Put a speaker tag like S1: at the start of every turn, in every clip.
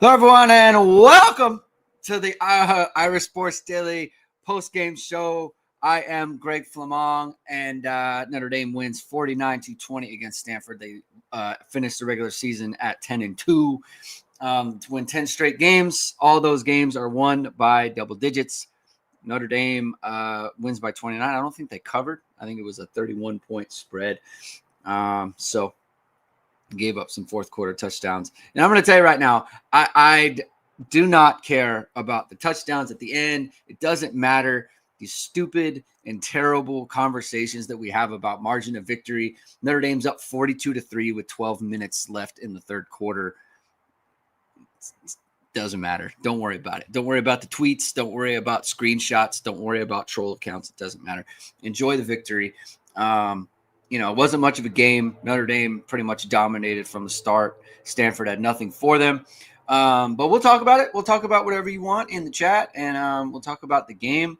S1: Hello, everyone, and welcome to the Irish Sports Daily Postgame Show. I am Greg Flammang, and Notre Dame wins 49-20 against Stanford. They finished the regular season at 10-2 to win 10 straight games. All those games are won by double digits. Notre Dame wins by 29. I don't think they covered. I think it was a 31-point spread. So gave up some fourth quarter touchdowns. And I'm going to tell you right now, I do not care about the touchdowns at the end. It doesn't matter. These stupid and terrible conversations that we have about margin of victory. Notre Dame's up 42-3 with 12 minutes left in the third quarter. It doesn't matter. Don't worry about it. Don't worry about the tweets. Don't worry about screenshots. Don't worry about troll accounts. It doesn't matter. Enjoy the victory. It wasn't much of a game. Notre Dame pretty much dominated from the start. Stanford had nothing for them. But we'll talk about it. We'll talk about whatever you want in the chat, and we'll talk about the game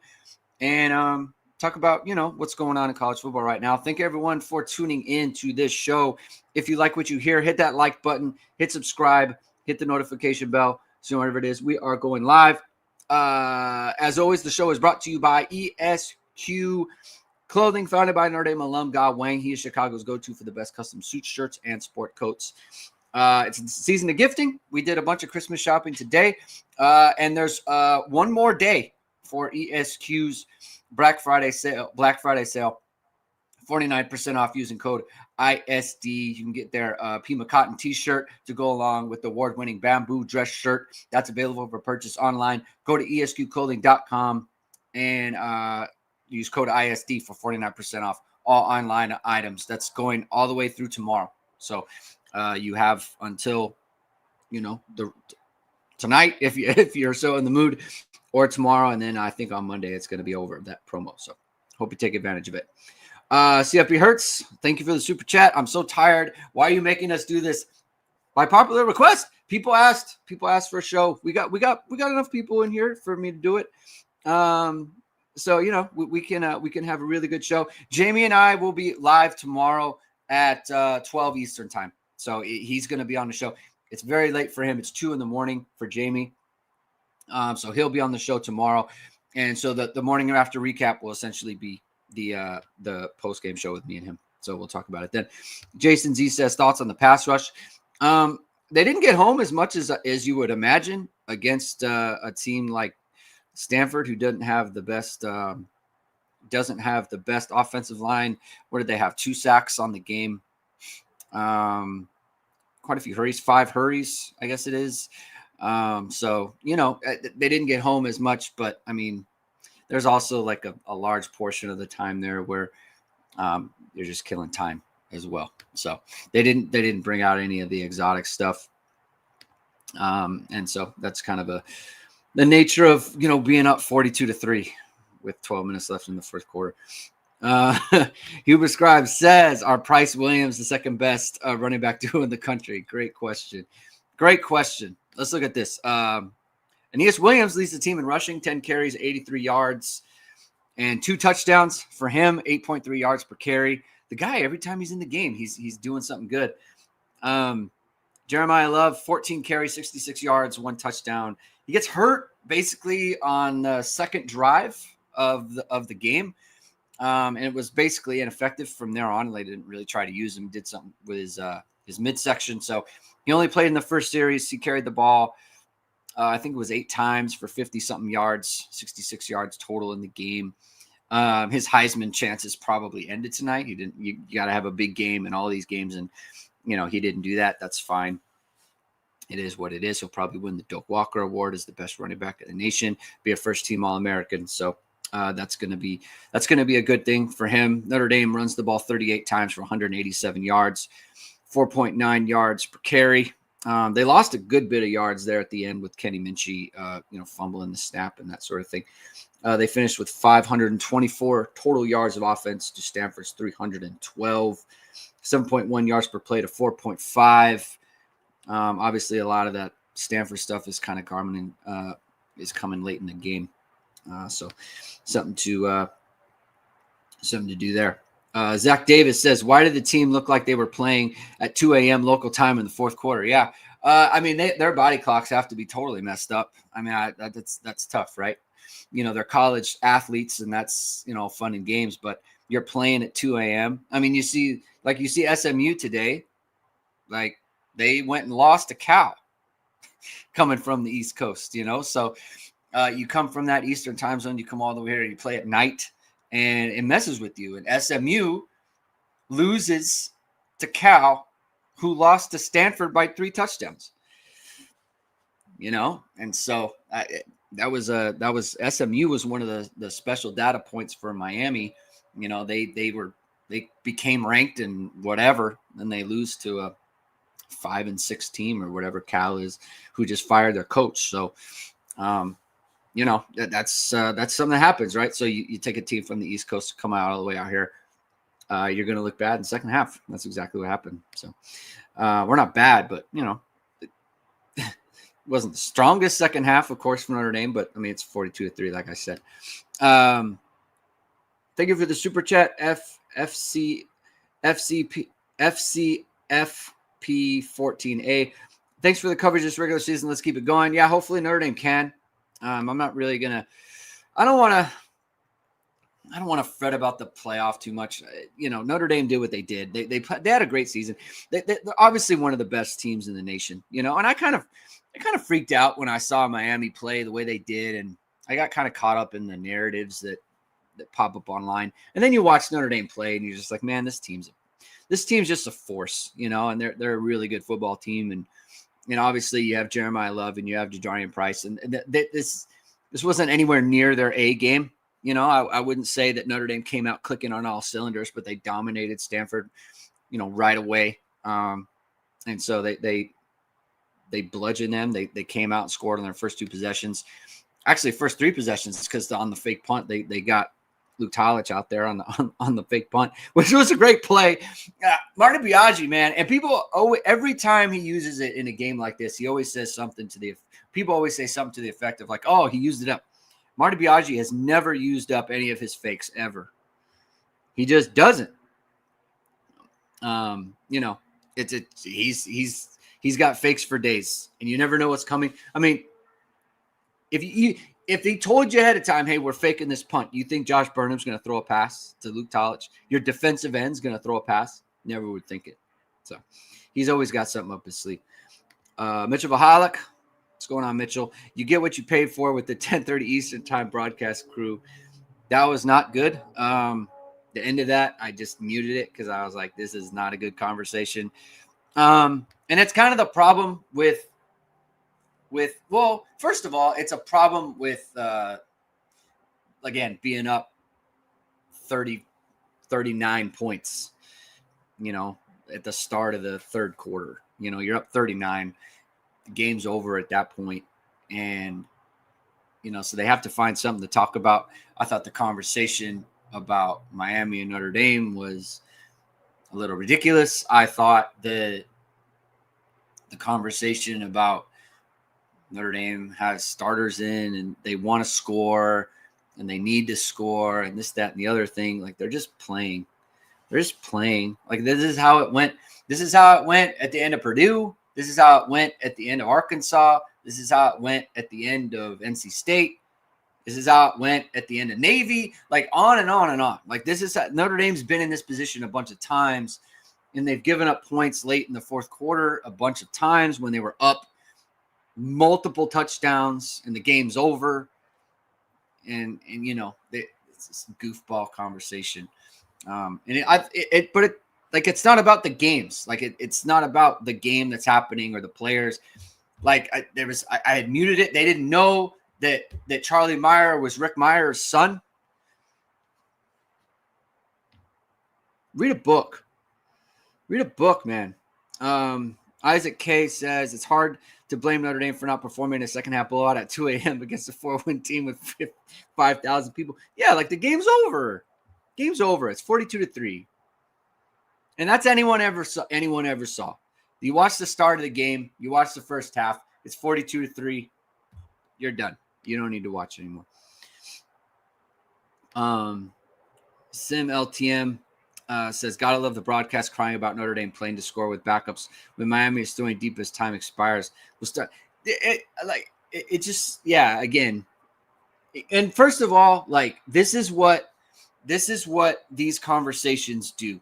S1: and talk about, what's going on in college football right now. Thank everyone for tuning in to this show. If you like what you hear, hit that like button, hit subscribe, hit the notification bell. So whatever it is, we are going live. As always, the show is brought to you by ESQ Clothing, founded by Notre Dame alum Ge Wang. He is Chicago's go-to for the best custom suits, shirts, and sport coats. It's the season of gifting. We did a bunch of Christmas shopping today, and there's one more day for ESQ's Black Friday sale. 49% off using code ISD. You can get their Pima cotton t-shirt to go along with the award-winning bamboo dress shirt. That's available for purchase online. Go to esqclothing.com and use code ISD for 49% off all online items. That's going all the way through tomorrow. So you have until, tonight, if you're so in the mood, or tomorrow. And then I think on Monday it's going to be over, that promo. So hope you take advantage of it. CFB Hertz, thank you for the super chat. I'm so tired. Why are you making us do this? By popular request. People asked for a show. We got enough people in here for me to do it. So, we can have a really good show. Jamie and I will be live tomorrow at 12 Eastern time. So he's going to be on the show. It's very late for him. It's 2 a.m. for Jamie. So he'll be on the show tomorrow. And so the morning after recap will essentially be the post-game show with me and him. So we'll talk about it then. Jason Z says, thoughts on the pass rush. They didn't get home as much as you would imagine against a team like Stanford, who doesn't have the best offensive line. What did they have? 2 sacks on the game. Quite a few hurries, 5 hurries, I guess it is. So, they didn't get home as much, but I mean, there's also like a large portion of the time there where you're just killing time as well. So they didn't bring out any of the exotic stuff. And so that's kind of the nature of, being up 42-3 with 12 minutes left in the first quarter. Huber Scribe says, are Price Williams the second best running back duo in the country? Great question. Let's look at this. Aeneas Williams leads the team in rushing, 10 carries, 83 yards, and 2 touchdowns for him, 8.3 yards per carry. The guy, every time he's in the game, he's doing something good. Jeremiah Love, 14 carries, 66 yards, 1 touchdown. He gets hurt basically on the second drive of the game. And it was basically ineffective from there on. They didn't really try to use him. Did something with his midsection. So he only played in the first series. He carried the ball, I think it was 8 times for 50-something yards, 66 yards total in the game. His Heisman chances probably ended tonight. You got to have a big game in all these games. And, he didn't do that. That's fine. It is what it is. He'll probably win the Doak Walker Award as the best running back in the nation, be a first-team All-American. So that's going to be a good thing for him. Notre Dame runs the ball 38 times for 187 yards, 4.9 yards per carry. They lost a good bit of yards there at the end with Kenny Minchie, fumbling the snap and that sort of thing. They finished with 524 total yards of offense to Stanford's 312, 7.1 yards per play to 4.5. Obviously, a lot of that Stanford stuff is kind of coming late in the game. So something to do there. Zach Davis says, why did the team look like they were playing at 2 a.m. local time in the fourth quarter? Yeah. I mean, their body clocks have to be totally messed up. I mean, that's tough, right? They're college athletes, and that's fun and games. But you're playing at 2 a.m. I mean, you see SMU today, like they went and lost to Cal, coming from the East Coast. So you come from that Eastern time zone, you come all the way here, you play at night, and it messes with you. And SMU loses to Cal, who lost to Stanford by 3 touchdowns. And so that was SMU was one of the special data points for Miami. They became ranked and whatever, and they lose to a 5-6 team or whatever Cal is, who just fired their coach. So, that's something that happens, right? So you take a team from the East Coast to come out all the way out here. You're going to look bad in the second half. That's exactly what happened. So we're not bad, but it wasn't the strongest second half, of course, from Notre Dame, but I mean, it's 42-3, like I said. Thank you for the super chat, FCFP14A. Thanks for the coverage this regular season. Let's keep it going. Yeah, hopefully Notre Dame can. I'm not really gonna. I don't want to fret about the playoff too much. Notre Dame did what they did. They had a great season. They're obviously one of the best teams in the nation. And I kind of freaked out when I saw Miami play the way they did, and I got kind of caught up in the narratives that pop up online. And then you watch Notre Dame play, and you're just like, man, this team's just a force, and they're a really good football team. And obviously you have Jeremiah Love and you have Jadarian Price, and this wasn't anywhere near their A game. I wouldn't say that Notre Dame came out clicking on all cylinders, but they dominated Stanford, right away. And so they bludgeoned them. They came out and scored on their first 2 possessions. Actually, first 3 possessions, because on the fake punt, they got Luke Talich out there on the fake punt, which was a great play. Marty Biaggi, man, and people every time he uses it in a game like this, he always says something people always say something to the effect of like, oh, he used it up. Marty Biaggi has never used up any of his fakes ever. He just doesn't. He's got fakes for days, and you never know what's coming. I mean, if he told you ahead of time, hey, we're faking this punt, you think Josh Burnham's going to throw a pass to Luke Talich? Your defensive end's going to throw a pass? Never would think it. So he's always got something up his sleeve. Mitchell Vahalik. What's going on, Mitchell? You get what you paid for with the 10:30 Eastern time broadcast crew. That was not good. The end of that, I just muted it because I was like, this is not a good conversation. And it's kind of the problem with well, first of all, it's a problem with again being up 39 points, at the start of the third quarter. You're up 39. The game's over at that point, and so they have to find something to talk about. I thought the conversation about Miami and Notre Dame was a little ridiculous. I thought the conversation about Notre Dame has starters in and they want to score and they need to score and this, that, and the other thing. Like they're just playing. Like this is how it went. This is how it went at the end of Purdue. This is how it went at the end of Arkansas. This is how it went at the end of NC State. This is how it went at the end of Navy. Like on and on and on. Like this is how Notre Dame's been in this position a bunch of times, and they've given up points late in the fourth quarter a bunch of times when they were up multiple touchdowns and the game's over. And it's this goofball conversation. But it's not about the games. Like it's not about the game that's happening or the players. Like I had muted it. They didn't know that Charlie Meyer was Rick Meyer's son. Read a book, man. Isaac K says it's hard to blame Notre Dame for not performing a second half blowout at 2 a.m. against a 4-win team with 5,000 people. Yeah, like the game's over. It's 42-3. And that's anyone ever saw. You watch the start of the game, you watch the first half, it's 42-3. You're done. You don't need to watch anymore. Sim LTM. Says, gotta love the broadcast crying about Notre Dame playing to score with backups when Miami is throwing deep as time expires. We'll start. It just, yeah, again. And first of all, like, this is what these conversations do.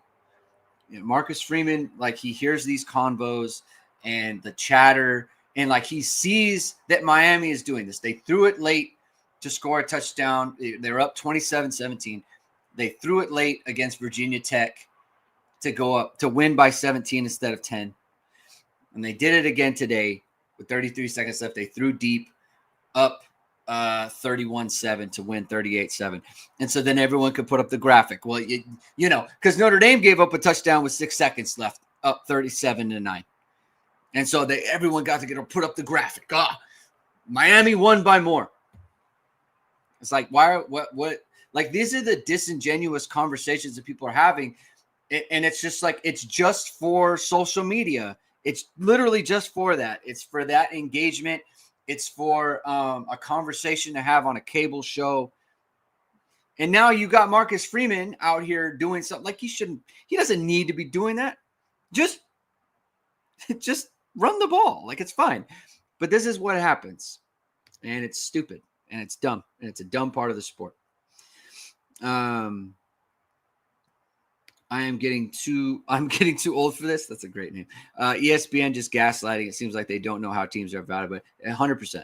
S1: You know, Marcus Freeman, like, he hears these convos and the chatter, and like he sees that Miami is doing this. They threw it late to score a touchdown. They're up 27-17. They threw it late against Virginia Tech to go up to win by 17 instead of 10. And they did it again today with 33 seconds left. They threw deep up 31-7 to win 38-7. And so then everyone could put up the graphic. Well, you know, because Notre Dame gave up a touchdown with 6 seconds left, up 37-9. And so everyone got to put up the graphic. Miami won by more. It's like, what? Like, these are the disingenuous conversations that people are having. And it's just like, it's just for social media. It's literally just for that. It's for that engagement. It's for a conversation to have on a cable show. And now you got Marcus Freeman out here doing something like he doesn't need to be doing that. Just run the ball. Like, it's fine. But this is what happens. And it's stupid. And it's dumb. And it's a dumb part of the sport. I'm getting too old for this. That's a great name. ESPN just gaslighting. It seems like they don't know how teams are evaluated. 100%.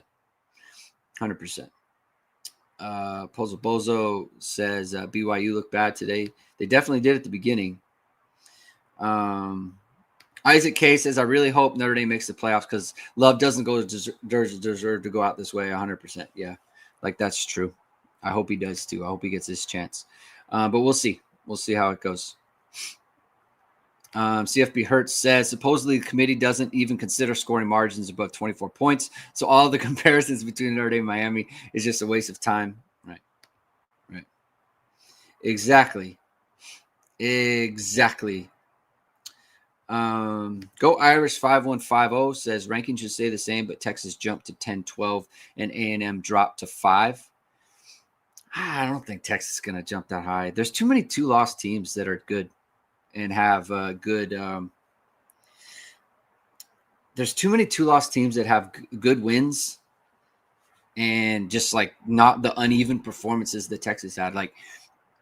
S1: 100%. Pozo Bozo says BYU looked bad today. They definitely did at the beginning. Isaac K says, I really hope Notre Dame makes the playoffs because Love doesn't deserve to go out this way. 100%. Yeah, like, that's true. I hope he does too. I hope he gets his chance. But we'll see. We'll see how it goes. CFB Hertz says, supposedly the committee doesn't even consider scoring margins above 24 points. So all the comparisons between Notre Dame and Miami is just a waste of time. Right. Exactly. Go Irish 5150 says rankings should stay the same, but Texas jumped to 10-12 and A&M dropped to 5. I don't think Texas is going to jump that high. There's too many 2-loss teams that are good and have good. There's too many 2-loss teams that have good wins and just, like, not the uneven performances that Texas had. Like,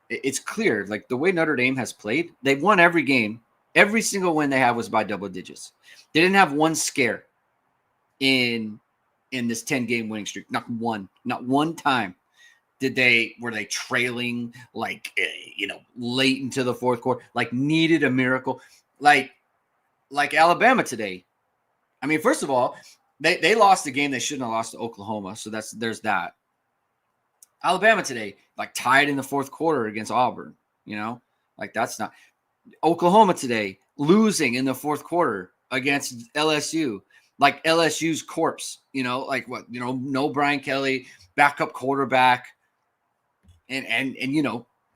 S1: it's clear, like, the way Notre Dame has played, they've won every game. Every single win they have was by double digits. They didn't have one scare in this 10-game winning streak. Not one time. Were they trailing, like, late into the fourth quarter, like, needed a miracle, like Alabama today. I mean, first of all, they lost the game they shouldn't have lost to Oklahoma, so there's that. Alabama today, like, tied in the fourth quarter against Auburn, like, that's not. Oklahoma today losing in the fourth quarter against LSU, like LSU's corpse, like what, no Brian Kelly, backup quarterback. And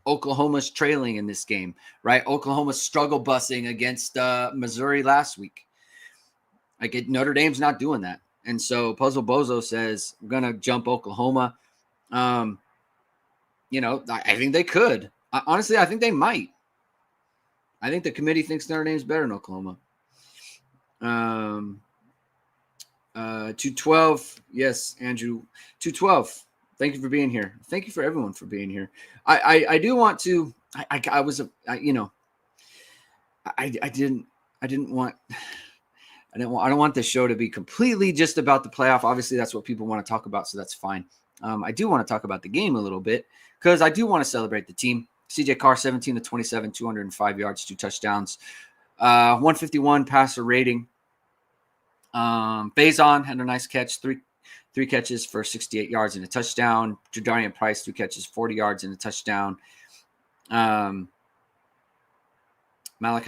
S1: Oklahoma's trailing in this game, right? Oklahoma's struggle busing against Missouri last week. Like, Notre Dame's not doing that. And so Puzzle Bozo says, we're going to jump Oklahoma. I think they could. Honestly, I think they might. I think the committee thinks Notre Dame's better than Oklahoma. 212. Yes, Andrew. 212. Thank you for being here. Thank you for everyone for being here. I do want to. I don't want this show to be completely just about the playoff. Obviously, that's what people want to talk about, so that's fine. I do want to talk about the game a little bit because I do want to celebrate the team. CJ Carr, 17-27, 205 yards, 2 touchdowns, 151 passer rating. Faison had a nice catch, three catches for 68 yards and a touchdown. Jadarian Price, 2 catches, 40 yards and a touchdown. Malachi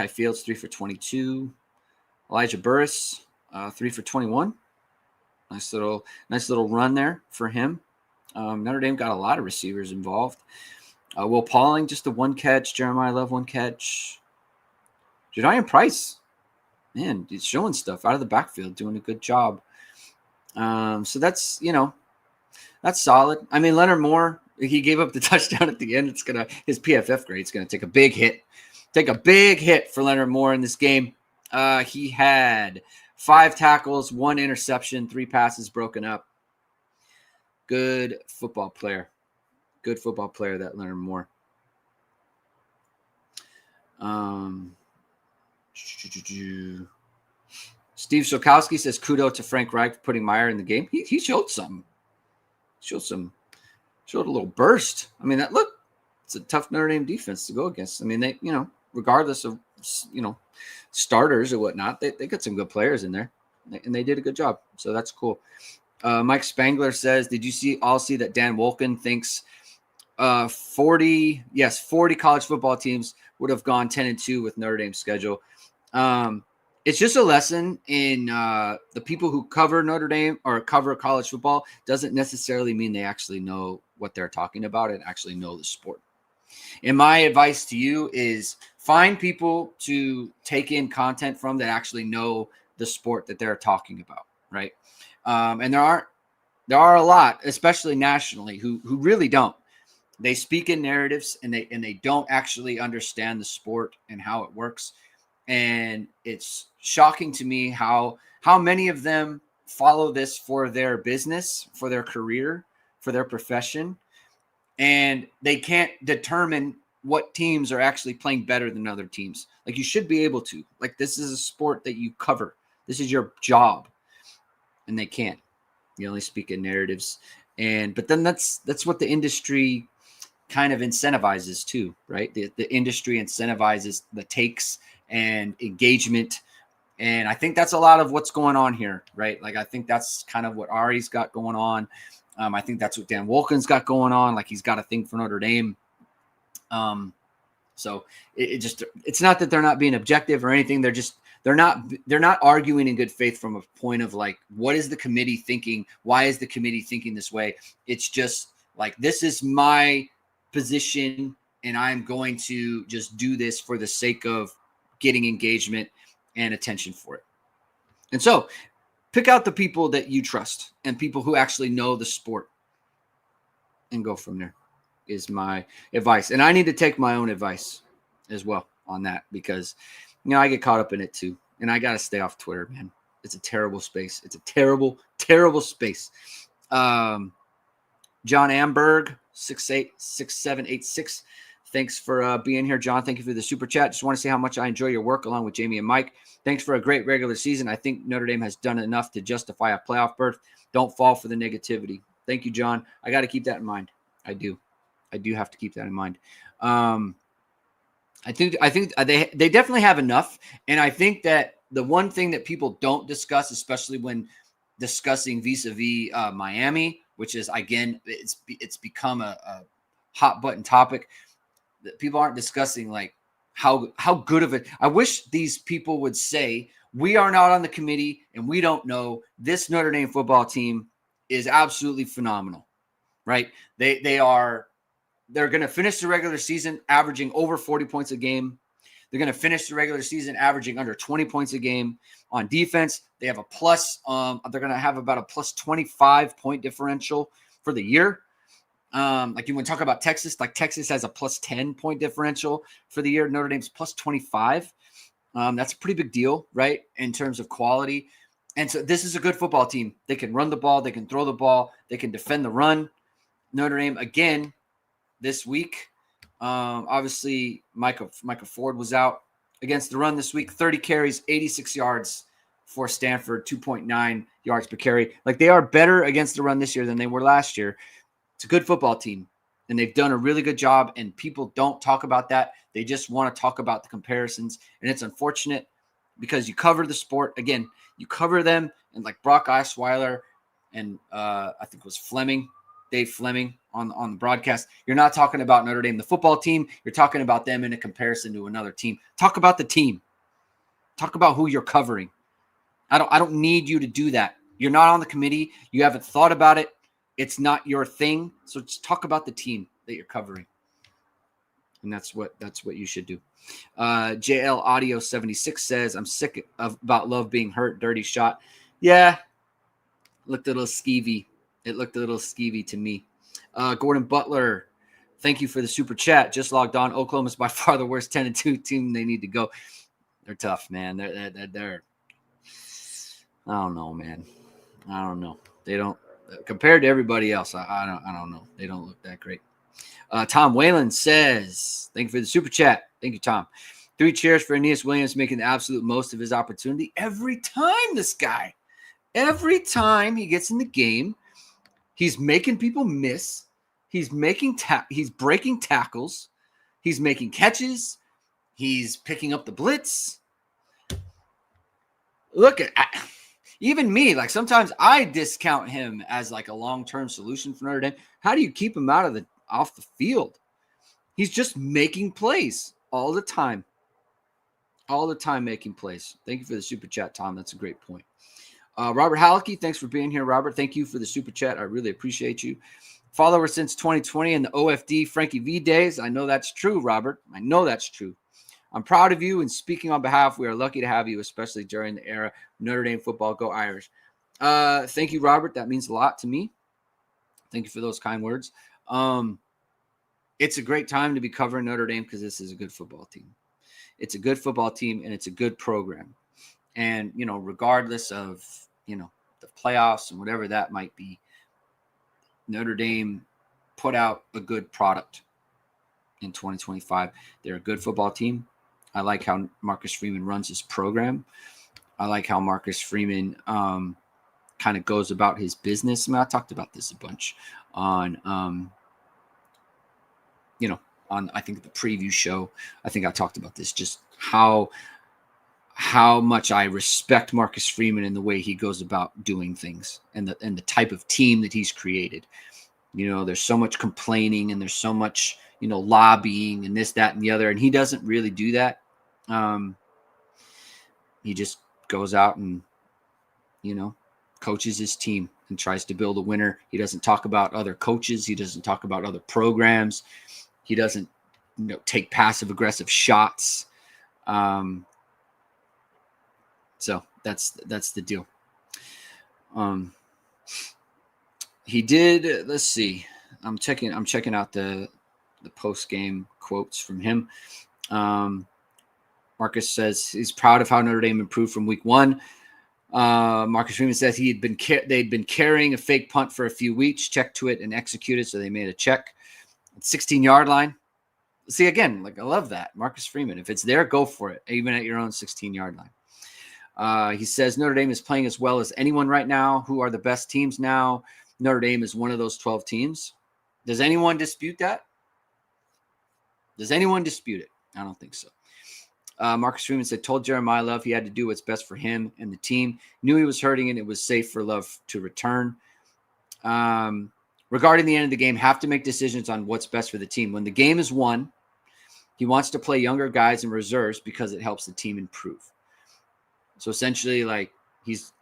S1: Fields, 3 for 22. Elijah Burris, 3 for 21. Nice little run there for him. Notre Dame got a lot of receivers involved. Will Pauling, just the 1 catch. Jeremiah Love, 1 catch. Jadarian Price, man, he's showing stuff out of the backfield, doing a good job. So that's solid. I mean, Leonard Moore, he gave up the touchdown at the end. His PFF grade's going to take a big hit. take a big hit for Leonard Moore in this game. He had 5 tackles, 1 interception, 3 passes broken up. Good football player. Good football player, that Leonard Moore. Steve Sokowski says kudos to Frank Reich for putting Meyer in the game. He showed something. Showed a little burst. I mean, it's a tough Notre Dame defense to go against. I mean, they, regardless of, starters or whatnot, they got some good players in there, and they did a good job. So that's cool. Mike Spangler says, did you see that Dan Wolken thinks 40 college football teams would have gone 10-2 with Notre Dame's schedule? It's just a lesson in the people who cover Notre Dame or cover college football doesn't necessarily mean they actually know what they're talking about and actually know the sport. And my advice to you is find people to take in content from that actually know the sport that they're talking about, right? And there are a lot, especially nationally, who really don't. They speak in narratives and they don't actually understand the sport and how it works. And it's shocking to me how many of them follow this for their business, for their career, for their profession, and they can't determine what teams are actually playing better than other teams. Like, you should be able to. Like, this is a sport that you cover. This is your job, and they can't. You only speak in narratives, but then that's what the industry kind of incentivizes too, right? The industry incentivizes the takes and engagement. And I think that's a lot of what's going on here, right? Like, I think that's kind of what Ari's got going on. I think that's what Dan Wolken's got going on. Like, he's got a thing for Notre Dame. So it's not that they're not being objective or anything. They're not arguing in good faith from a point of like, what is the committee thinking? Why is the committee thinking this way? It's just like, this is my position, and I'm going to just do this for the sake of getting engagement and attention for it. And so pick out the people that you trust and people who actually know the sport and go from there is my advice. And I need to take my own advice as well on that because, I get caught up in it too. And I got to stay off Twitter, man. It's a terrible space. It's a terrible, terrible space. John Amberg, 6786. Thanks for being here, John. Thank you for the super chat. Just want to say how much I enjoy your work along with Jamie and Mike. Thanks for a great regular season. I think Notre Dame has done enough to justify a playoff berth. Don't fall for the negativity. Thank you, John. I got to keep that in mind. I do have to keep that in mind. I think they definitely have enough. And I think that the one thing that people don't discuss, especially when discussing vis-a-vis Miami, which is, again, it's become a hot button topic that people aren't discussing, like how good of it. I wish these people would say, we are not on the committee and we don't know. This Notre Dame football team is absolutely phenomenal, right? They're going to finish the regular season averaging over 40 points a game. They're going to finish the regular season averaging under 20 points a game. On defense, they have a plus. They're going to have about a plus 25 point differential for the year. Like, you want to talk about Texas, like Texas has a plus 10 point differential for the year. Notre Dame's plus 25. That's a pretty big deal, right? In terms of quality. And so this is a good football team. They can run the ball. They can throw the ball. They can defend the run. Notre Dame, again, this week, obviously Micah Ford was out against the run this week. 30 carries, 86 yards for Stanford, 2.9 yards per carry. Like, they are better against the run this year than they were last year. It's a good football team, and they've done a really good job, and people don't talk about that. They just want to talk about the comparisons, and it's unfortunate because you cover the sport. Again, you cover them, and like Brock Osweiler and I think it was Dave Flammang on the broadcast. You're not talking about Notre Dame, the football team. You're talking about them in a comparison to another team. Talk about the team. Talk about who you're covering. I don't need you to do that. You're not on the committee. You haven't thought about it. It's not your thing. So just talk about the team that you're covering. And that's what you should do. JL Audio 76 says, I'm sick about Love being hurt. Dirty shot. Yeah. Looked a little skeevy. It looked a little skeevy to me. Gordon Butler, Thank you for the super chat. Just logged on. Oklahoma's by far the worst 10-2 team. They need to go. They're tough, man. They're I don't know, man. I don't know. They don't compared to everybody else. I don't know. They don't look that great. Tom Whalen says, "Thank you for the super chat." Thank you, Tom. 3 cheers for Aeneas Williams making the absolute most of his opportunity every time. This guy, every time he gets in the game, he's making people miss. He's he's breaking tackles. He's making catches. He's picking up the blitz. Look at even me. Like sometimes I discount him as like a long-term solution for Notre Dame. How do you keep him off the field? He's just making plays all the time. All the time making plays. Thank you for the super chat, Tom. That's a great point. Robert Hallecky, thanks for being here, Robert. Thank you for the super chat. I really appreciate you. Follower since 2020 and the OFD Frankie V days. I know that's true, Robert. I know that's true. I'm proud of you, and speaking on behalf, we are lucky to have you, especially during the era of Notre Dame football. Go Irish. Thank you, Robert. That means a lot to me. Thank you for those kind words. It's a great time to be covering Notre Dame because this is a good football team. It's a good football team, and it's a good program. And, regardless of, the playoffs and whatever that might be, Notre Dame put out a good product in 2025. They're a good football team. I like how Marcus Freeman runs his program. I like how Marcus Freeman kind of goes about his business. I talked about this a bunch on, on I think the preview show. I think I talked about this, just how much I respect Marcus Freeman and the way he goes about doing things and the type of team that he's created. There's so much complaining and there's so much, lobbying and this, that, and the other. And he doesn't really do that. He just goes out and, coaches his team and tries to build a winner. He doesn't talk about other coaches. He doesn't talk about other programs. He doesn't, take passive aggressive shots. So that's the deal. He did. Let's see. I'm checking out the post-game quotes from him. Marcus says he's proud of how Notre Dame improved from week 1. Marcus Freeman says they'd been carrying a fake punt for a few weeks, checked to it and executed. So they made a check. 16-yard line. See, again, I love that. Marcus Freeman. If it's there, go for it, even at your own 16-yard line. He says Notre Dame is playing as well as anyone right now. Who are the best teams now? Notre Dame is one of those 12 teams. Does anyone dispute that? Does anyone dispute it? I don't think so. Marcus Freeman said, told Jeremiah Love he had to do what's best for him and the team. Knew he was hurting and it was safe for Love to return. Regarding the end of the game, have to make decisions on what's best for the team. When the game is won, he wants to play younger guys and reserves because it helps the team improve. So essentially, he's,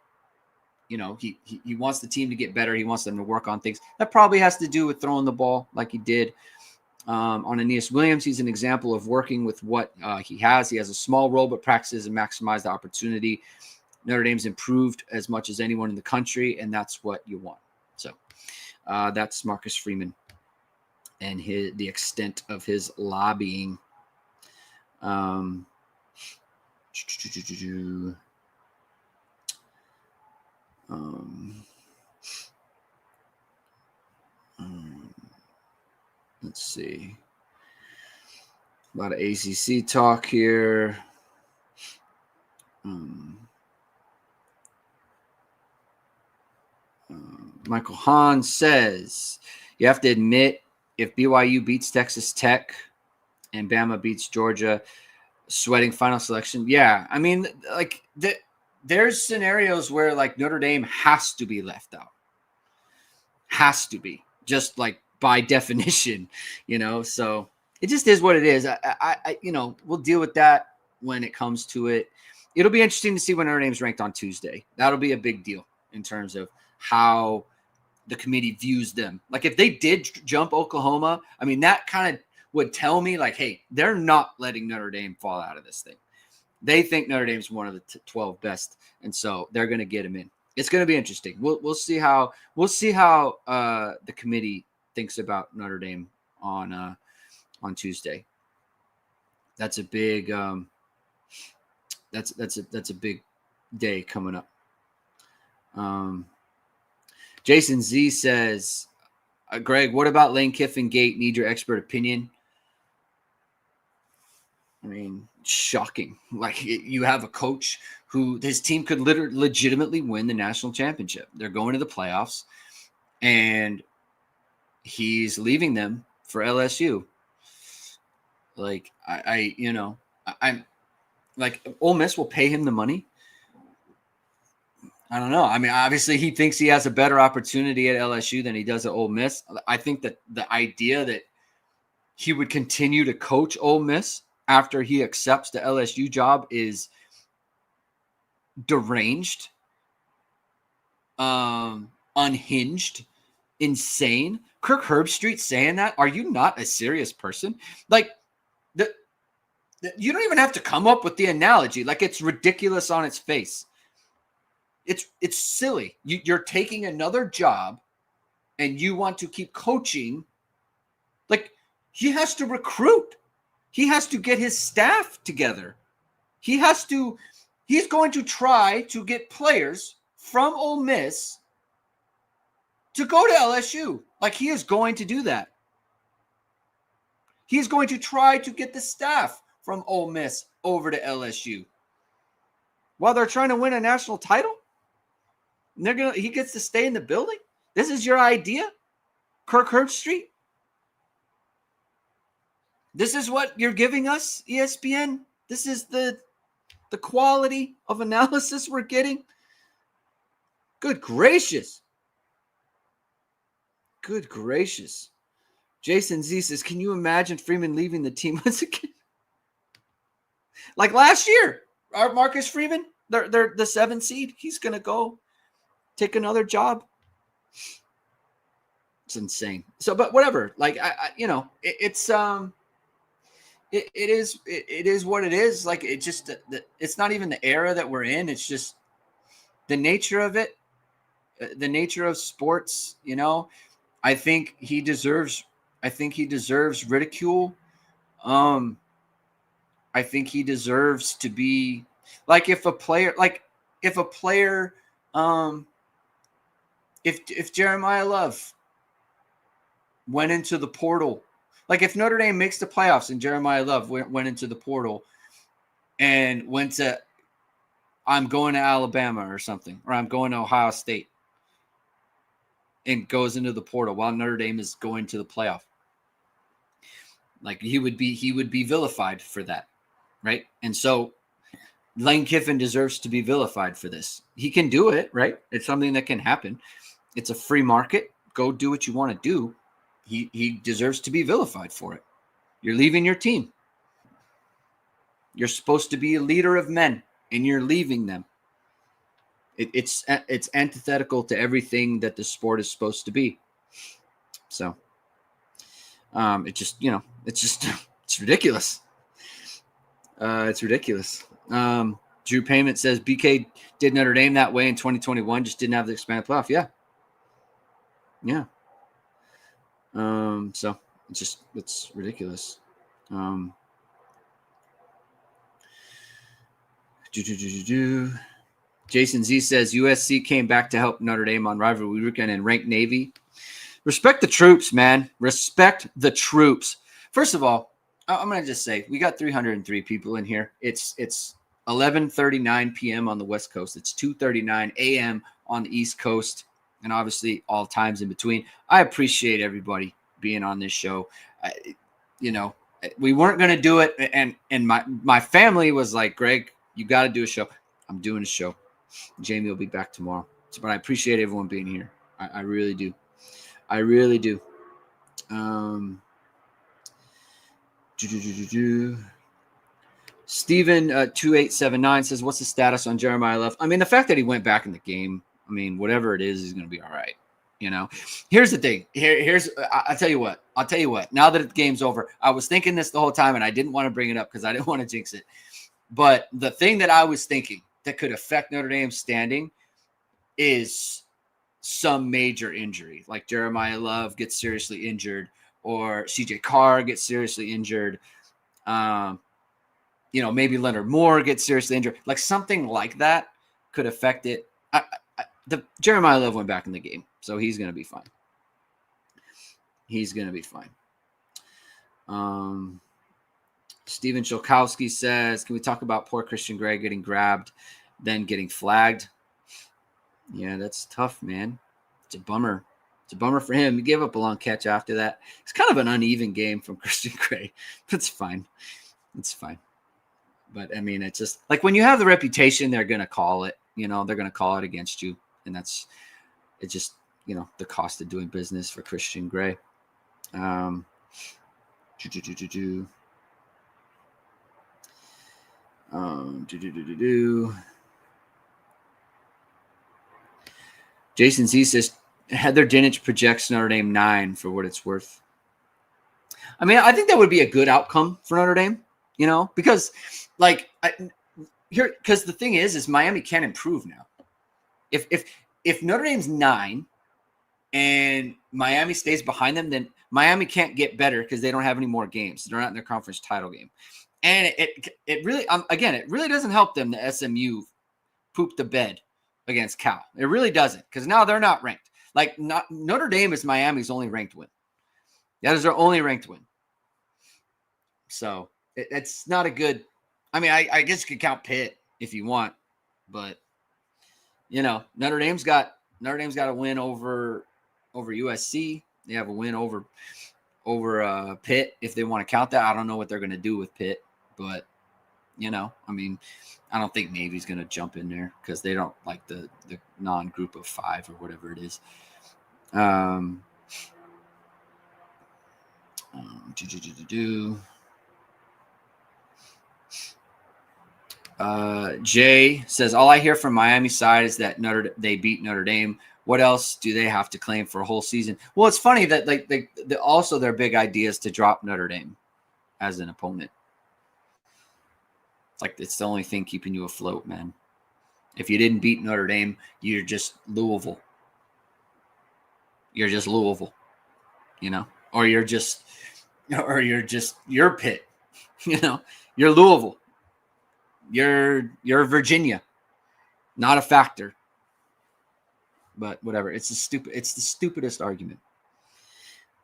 S1: he wants the team to get better. He wants them to work on things. That probably has to do with throwing the ball like he did on Aeneas Williams. He's an example of working with what he has. He has a small role, but practices and maximize the opportunity. Notre Dame's improved as much as anyone in the country, and that's what you want. So that's Marcus Freeman and the extent of his lobbying. Let's see. A lot of ACC talk here. Michael Hahn says, you have to admit, if BYU beats Texas Tech and Bama beats Georgia, sweating final selection. Yeah, I mean, there's scenarios where Notre Dame has to be left out. Has to be, just by definition, so it just is what it is. I we'll deal with that when it comes to it. It'll be interesting to see when Notre Dame's ranked on Tuesday. That'll be a big deal in terms of how the committee views them. If they did jump Oklahoma, I mean, that kind of would tell me hey, they're not letting Notre Dame fall out of this thing. They think Notre Dame's one of the 12 best, and so they're going to get him in. It's going to be interesting. We'll see how the committee thinks about Notre Dame on Tuesday. That's a big that's a big day coming up. Jason Z says, Greg, what about Lane Kiffin Gate? Need your expert opinion. I mean, shocking. Like, you have a coach who his team could legitimately win the national championship. They're going to the playoffs, and he's leaving them for LSU. Like, I'm like, Ole Miss will pay him the money. I don't know. I mean, obviously he thinks he has a better opportunity at LSU than he does at Ole Miss. I think that the idea that he would continue to coach Ole Miss after he accepts the LSU job is deranged, unhinged, insane. Kirk Herbstreit saying that? Are you not a serious person? Like, you don't even have to come up with the analogy. Like, it's ridiculous on its face. It's silly. You're taking another job and you want to keep coaching. Like, he has to recruit. He has to get his staff together. He's going to try to get players from Ole Miss to go to LSU. Like, he is going to do that. He's going to try to get the staff from Ole Miss over to LSU while they're trying to win a national title. And he gets to stay in the building. This is your idea, Kirk Herbstreit? This is what you're giving us, ESPN? This is the quality of analysis we're getting? Good gracious. Good gracious. Jason Z says, can you imagine Freeman leaving the team once again? Like last year, our Marcus Freeman, they're the 7th seed. He's going to go take another job. It's insane. So, but whatever. Like, it is what it is. Like, it just, it's not even the era that we're in. It's just the nature of it, the nature of sports. I think he deserves ridicule. I think he deserves to be like, if Jeremiah Love went into the portal, like if Notre Dame makes the playoffs and Jeremiah Love went into the portal and went to, I'm going to Alabama or something, or I'm going to Ohio State, and goes into the portal while Notre Dame is going to the playoff, like he would be vilified for that, right? And so Lane Kiffin deserves to be vilified for this. He can do it, right? It's something that can happen. It's a free market. Go do what you want to do. He deserves to be vilified for it. You're leaving your team. You're supposed to be a leader of men, and you're leaving them. It's antithetical to everything that the sport is supposed to be. So, it's ridiculous. It's ridiculous. Drew Payment says BK did Notre Dame that way in 2021, just didn't have the expanded playoff. Yeah. So it's ridiculous. Jason Z says USC came back to help Notre Dame on rivalry weekend and ranked Navy. Respect the troops, man. Respect the troops. First of all, I'm going to just say we got 303 people in here. It's 11:39 p.m. on the West Coast. It's 2:39 a.m. on the East Coast, and obviously all times in between. I appreciate everybody being on this show. We weren't going to do it, and my family was like, Greg, you got to do a show. I'm doing a show. Jamie will be back tomorrow. But I appreciate everyone being here. I really do. I really do. Steven 2879 says, what's the status on Jeremiah Love? I mean, the fact that he went back in the game, I mean, whatever it is, he's going to be all right. Here's the thing. I'll tell you what. Now that the game's over, I was thinking this the whole time, and I didn't want to bring it up because I didn't want to jinx it. But the thing that I was thinking that could affect Notre Dame's standing is some major injury, like Jeremiah Love gets seriously injured, or CJ Carr gets seriously injured. Maybe Leonard Moore gets seriously injured. Like something like that could affect it. The Jeremiah Love went back in the game, so he's going to be fine. He's going to be fine. Steven Shulkowski says, can we talk about poor Christian Gray getting grabbed, then getting flagged? Yeah, that's tough, man. It's a bummer. It's a bummer for him. He gave up a long catch after that. It's kind of an uneven game from Christian Gray. That's fine. It's fine. But, I mean, it's just like when you have the reputation, they're going to call it. They're going to call it against you. And it's just, the cost of doing business for Christian Gray. Jason Z says Heather Dinich projects Notre Dame 9 for what it's worth. I mean, I think that would be a good outcome for Notre Dame, because because the thing is Miami can improve now. If Notre Dame's 9 and Miami stays behind them, then Miami can't get better because they don't have any more games. They're not in their conference title game. And it really, again, it really doesn't help them that SMU pooped the bed against Cal. It really doesn't, because now they're not ranked. Notre Dame is Miami's only ranked win. That is their only ranked win. So it's not a good. I mean, I guess you could count Pitt if you want, but Notre Dame's got a win over USC. They have a win over Pitt if they want to count that. I don't know what they're going to do with Pitt, but I mean, I don't think Navy's going to jump in there because they don't like the non-group of 5 or whatever it is. Jay says, all I hear from Miami side is that they beat Notre Dame. What else do they have to claim for a whole season? Well, it's funny that also their big idea is to drop Notre Dame as an opponent. It's the only thing keeping you afloat, man. If you didn't beat Notre Dame, you're just Louisville. You're just Louisville, or you're Pitt, you're Louisville. You're Virginia, not a factor. But whatever. It's the stupidest argument.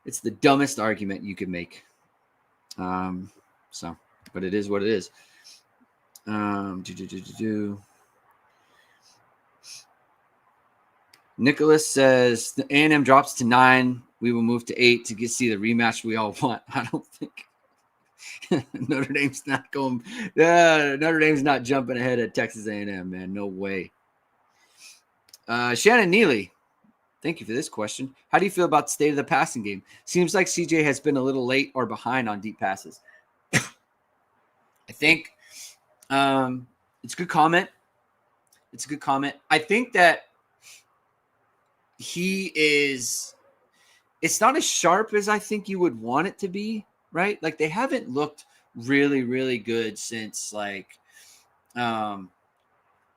S1: It's the dumbest argument you could make. But it is what it is. Nicholas says the A&M drops to 9. We will move to 8 to see the rematch we all want. I don't think Notre Dame's not going. Notre Dame's not jumping ahead at Texas A&M, man. No way. Shannon Neely, thank you for this question. How do you feel about the state of the passing game? Seems like CJ has been a little late or behind on deep passes. I think it's a good comment. It's a good comment. I think that it's not as sharp as I think you would want it to be, right? They haven't looked really, really good since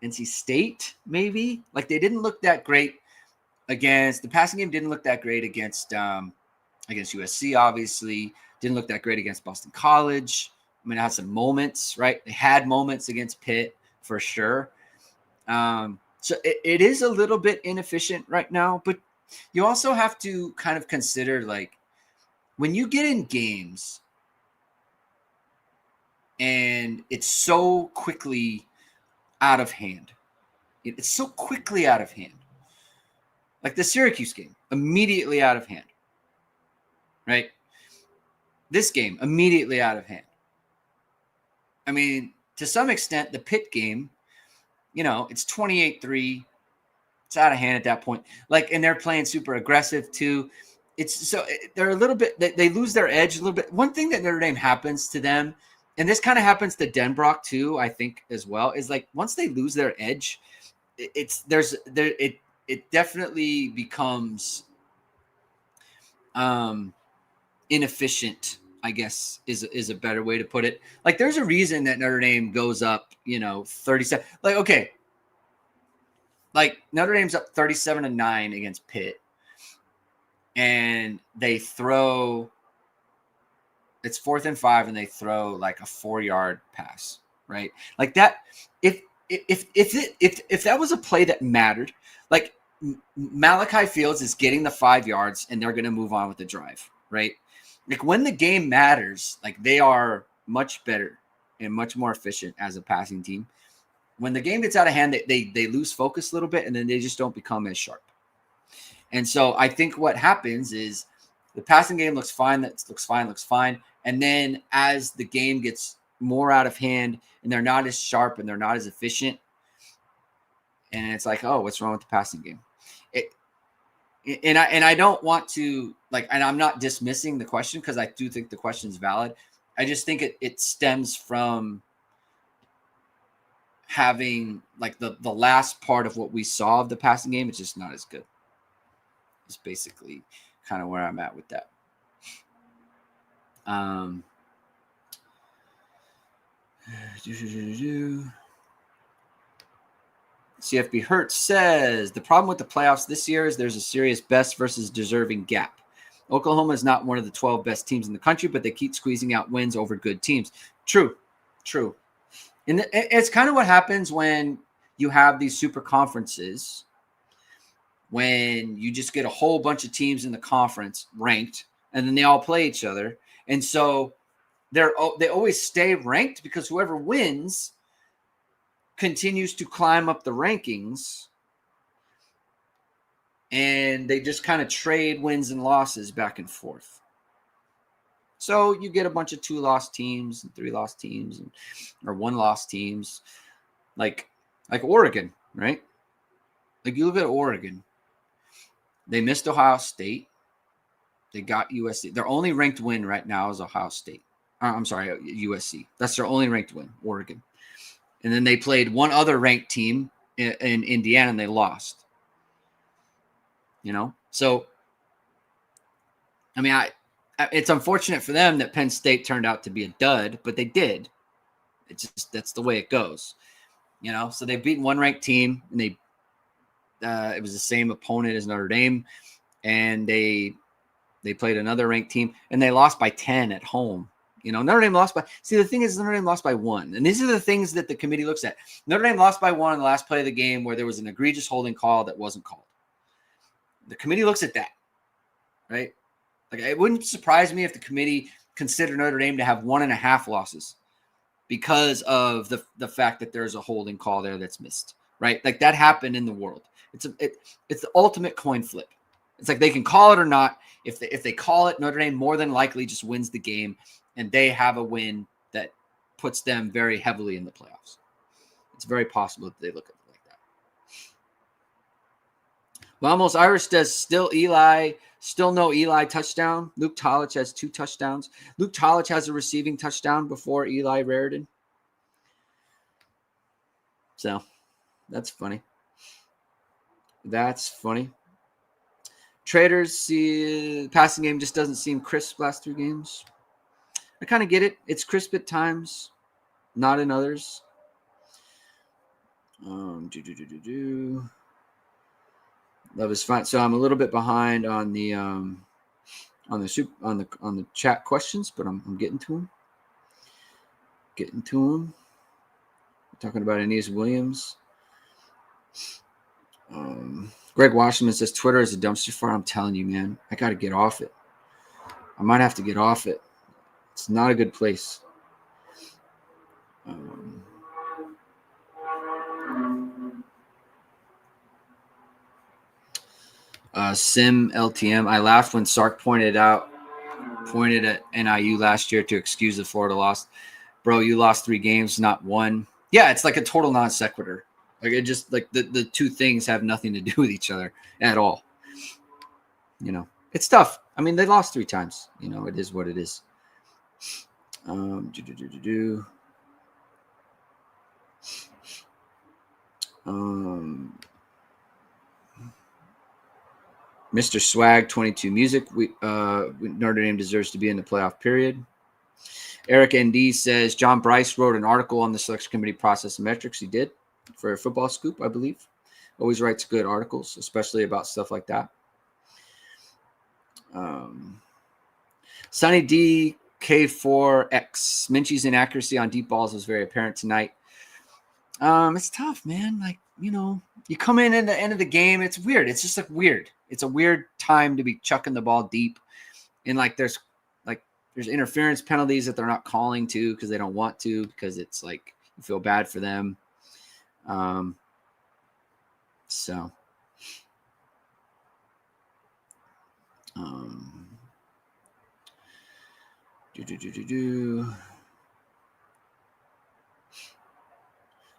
S1: NC State, maybe. They didn't look that great against the passing game. Didn't look that great against USC. Obviously, didn't look that great against Boston College. I mean, it had some moments, right? They had moments against Pitt for sure. So it is a little bit inefficient right now, but you also have to kind of consider when you get in games and it's so quickly out of hand. It's so quickly out of hand. Like the Syracuse game, immediately out of hand. Right? This game, immediately out of hand. I mean, to some extent, the Pitt game, it's 28-3. It's out of hand at that point. And they're playing super aggressive too. They're a little bit, they lose their edge a little bit. One thing that Notre Dame happens to them, and this kind of happens to Denbrock too, I think as well, is once they lose their edge, it definitely becomes inefficient, I guess is a better way to put it. There's a reason that Notre Dame goes up, 37. Notre Dame's up 37-9 against Pitt, and they throw it's 4th and 5 and they throw like a 4-yard pass, right? Like that. If that was a play that mattered, like Malachi Fields is getting the 5 yards and they're going to move on with the drive, right? Like when the game matters, like they are much better and much more efficient as a passing team. When the game gets out of hand, they lose focus a little bit and then they just don't become as sharp. And so I think what happens is the passing game looks fine. That looks fine. And then as the game gets more out of hand and they're not as sharp and they're not as efficient, and it's like, oh, what's wrong with the passing game? And I don't want to and I'm not dismissing the question because I do think the question is valid. I just think it stems from having like the last part of what we saw of the passing game. It's just not as good. It's basically kind of where I'm at with that. CFB Hertz says the problem with the playoffs this year is there's a serious best versus deserving gap. Oklahoma is not one of the 12 best teams in the country, but they keep squeezing out wins over good teams. True. And it's kind of what happens when you have these super conferences, when you just get a whole bunch of teams in the conference ranked, and then they all play each other. And so they always stay ranked because whoever wins continues to climb up the rankings, and they just kind of trade wins and losses back and forth. So you get a bunch of 2-loss teams and 3-loss teams or 1-loss teams like Oregon, right? Like you look at Oregon, they missed Ohio State. They got USC. Their only ranked win right now is Ohio State. I'm sorry, USC. That's their only ranked win, Oregon. And then they played one other ranked team in Indiana, and they lost. So, I mean, it's unfortunate for them that Penn State turned out to be a dud, but they did. It's just that's the way it goes, So they beat one ranked team, and it was the same opponent as Notre Dame, and they played another ranked team, and they lost by 10 at home. Notre Dame lost by – see, the thing is Notre Dame lost by 1. And these are the things that the committee looks at. Notre Dame lost by 1 in the last play of the game where there was an egregious holding call that wasn't called. The committee looks at that, right? Like, it wouldn't surprise me if the committee considered Notre Dame to have 1.5 losses because of the fact that there's a holding call there that's missed, right? Like, that happened in the world. It's the ultimate coin flip. It's like they can call it or not. If they call it, Notre Dame more than likely just wins the game, and they have a win that puts them very heavily in the playoffs. It's very possible that they look at it like that. Vamos Irish does still no Eli touchdown. Luke Tolich has 2 touchdowns. Luke Tolich has a receiving touchdown before Eli Raridan. So that's funny. Traders see the passing game just doesn't seem crisp last 3 games. I kind of get it. It's crisp at times, not in others. Love is fine. So I'm a little bit behind on the chat questions, but I'm getting to them. Talking about Aeneas Williams. Greg Washington says Twitter is a dumpster fire. I'm telling you, man, I got to get off it. I might have to get off it. It's not a good place. Sim LTM. I laughed when Sark pointed at NIU last year to excuse the Florida loss. Bro, you lost 3 games, not 1. Yeah, it's like a total non sequitur. Like it just like the 2 things have nothing to do with each other at all. It's tough. I mean, they lost 3 times. It is what it is. Mr. Swag 22 Music. Notre Dame deserves to be in the playoff period. Eric ND says John Bryce wrote an article on the selection committee process and metrics. He did for a Football Scoop, I believe. Always writes good articles, especially about stuff like that. Sonny D K4X. Minchie's inaccuracy on deep balls was very apparent tonight. It's tough, man. Like, you come in the end of the game. It's weird. It's just like weird. It's a weird time to be chucking the ball deep. And there's interference penalties that they're not calling to because they don't want to, because it's like you feel bad for them. So.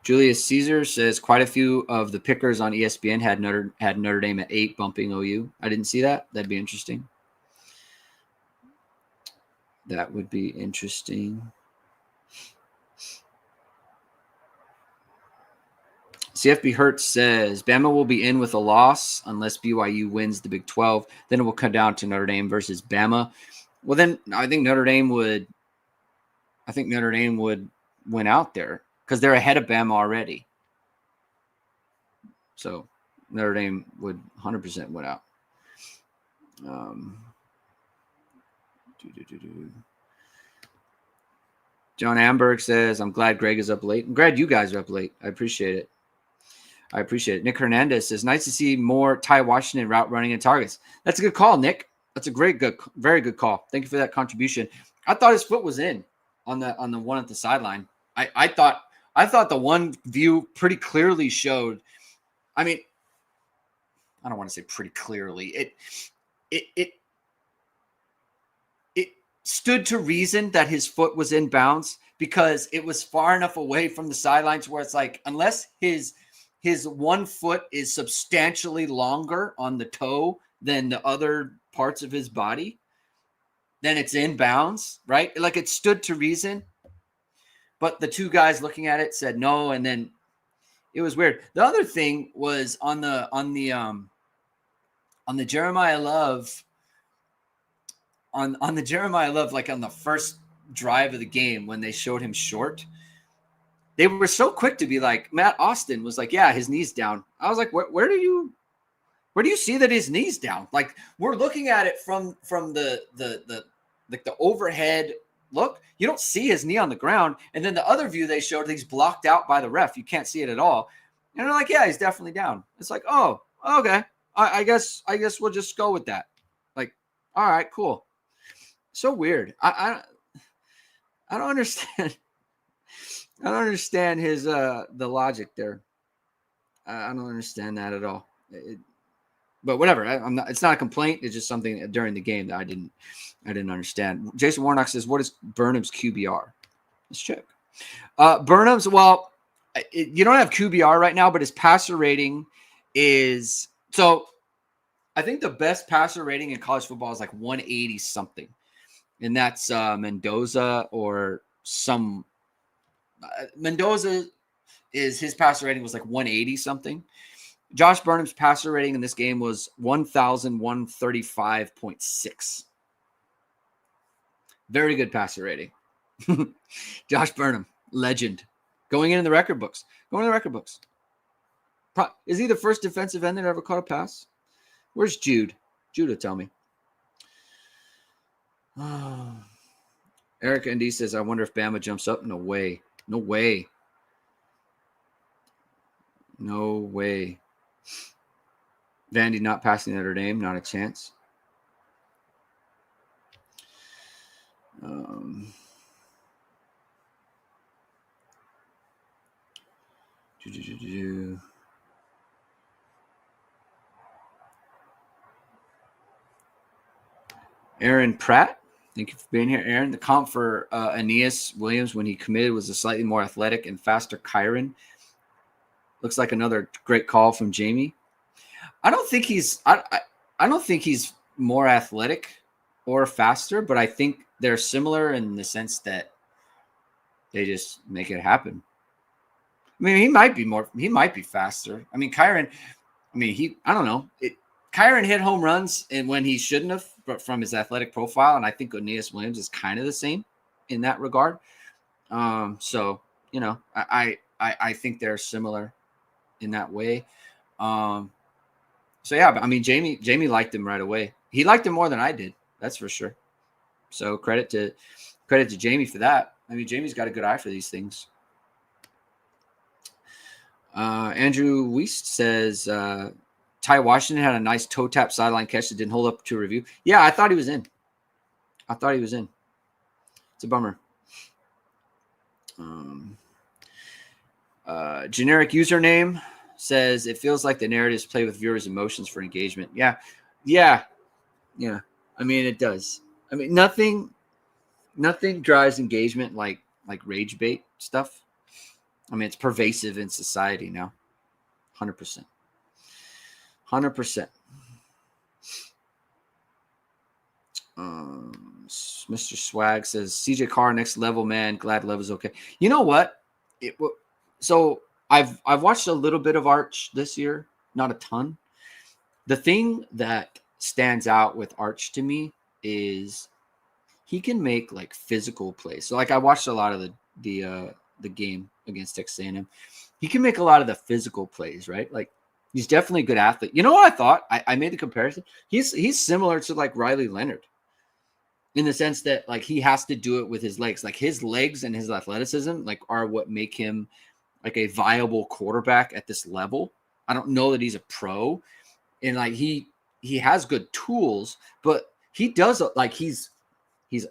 S1: Julius Caesar says quite a few of the pickers on ESPN had Notre Dame at 8, bumping OU. I didn't see that. That'd be interesting. That would be interesting. CFB Hertz says Bama will be in with a loss unless BYU wins the Big 12. Then it will come down to Notre Dame versus Bama. Well, then I think Notre Dame would win out there because they're ahead of Bama already. So Notre Dame would 100% win out. John Amberg says, I'm glad Greg is up late. I'm glad you guys are up late. I appreciate it. Nick Hernandez says, nice to see more Ty Washington route running and targets. That's a good call, Nick. That's a very good call. Thank you for that contribution. I thought his foot was in on the one at the sideline. I thought the one view pretty clearly showed. I mean, I don't want to say pretty clearly. It stood to reason that his foot was in bounds because it was far enough away from the sidelines where it's like, unless his one foot is substantially longer on the toe than the other parts of his body, then it's in bounds, right? Like it stood to reason. But the two guys looking at it said no, and then it was weird. The other thing was on the Jeremiah Love, on the Jeremiah Love, like on the first drive of the game when they showed him short, they were so quick to be like, Matt Austin was like, yeah, his knee's down. I was like, where do you see that his knee's down? Like, we're looking at it from the overhead look. You don't see his knee on the ground. And then the other view they showed, he's blocked out by the ref. You can't see it at all. And they're like, yeah, he's definitely down. It's like, oh, okay. I guess we'll just go with that. Like, all right, cool. So weird. I don't understand. I don't understand his the logic there. I don't understand that at all. But whatever. I'm not. It's not a complaint. It's just something during the game that I didn't understand. Jason Warnock says, "What is Burnham's QBR?" Let's check. Burnham's. Well, you don't have QBR right now, but his passer rating is so. I think the best passer rating in college football is like 180 something, and that's Mendoza or some. Mendoza is his passer rating was like 180 something. Josh Burnham's passer rating in this game was 1,135.6. Very good passer rating. Josh Burnham, legend. Going in the record books. Is he the first defensive end that ever caught a pass? Where's Jude? Jude will tell me. Eric ND says, I wonder if Bama jumps up. No way. No way. Vandy not passing Notre Dame. Not a chance. Aaron Pratt. Thank you for being here, Aaron. The comp for Aeneas Williams when he committed was a slightly more athletic and faster Kyron. Looks like another great call from Jamie. I don't think he's more athletic or faster, but I think they're similar in the sense that they just make it happen. I mean, he might be faster. I mean, Kyron, I don't know. Kyron hit home runs and when he shouldn't have, but from his athletic profile, and I think Aeneas Williams is kind of the same in that regard. So, I think they're similar in that way. So yeah, but I mean, Jamie liked him right away. He liked him more than I did. That's for sure. So credit to Jamie for that. I mean, Jamie's got a good eye for these things. Andrew Weist says Ty Washington had a nice toe tap sideline catch that didn't hold up to review. Yeah, I thought he was in. It's a bummer. Generic username says it feels like the narratives play with viewers' emotions for engagement. Yeah. I mean, it does. I mean, nothing drives engagement like rage bait stuff. I mean, it's pervasive in society now. 100%. 100%. Mr. Swag says CJ Carr next level, man. Glad Love is okay. You know what? So I've watched a little bit of Arch this year, not a ton. The thing that stands out with Arch to me is he can make like physical plays. So like I watched a lot of the game against Texas A&M. He can make a lot of the physical plays, right? Like he's definitely a good athlete. You know what I thought? I made the comparison. He's similar to like Riley Leonard in the sense that like he has to do it with his legs. Like his legs and his athleticism like are what make him like a viable quarterback at this level. I don't know that he's a pro, and like he has good tools, but he does like he's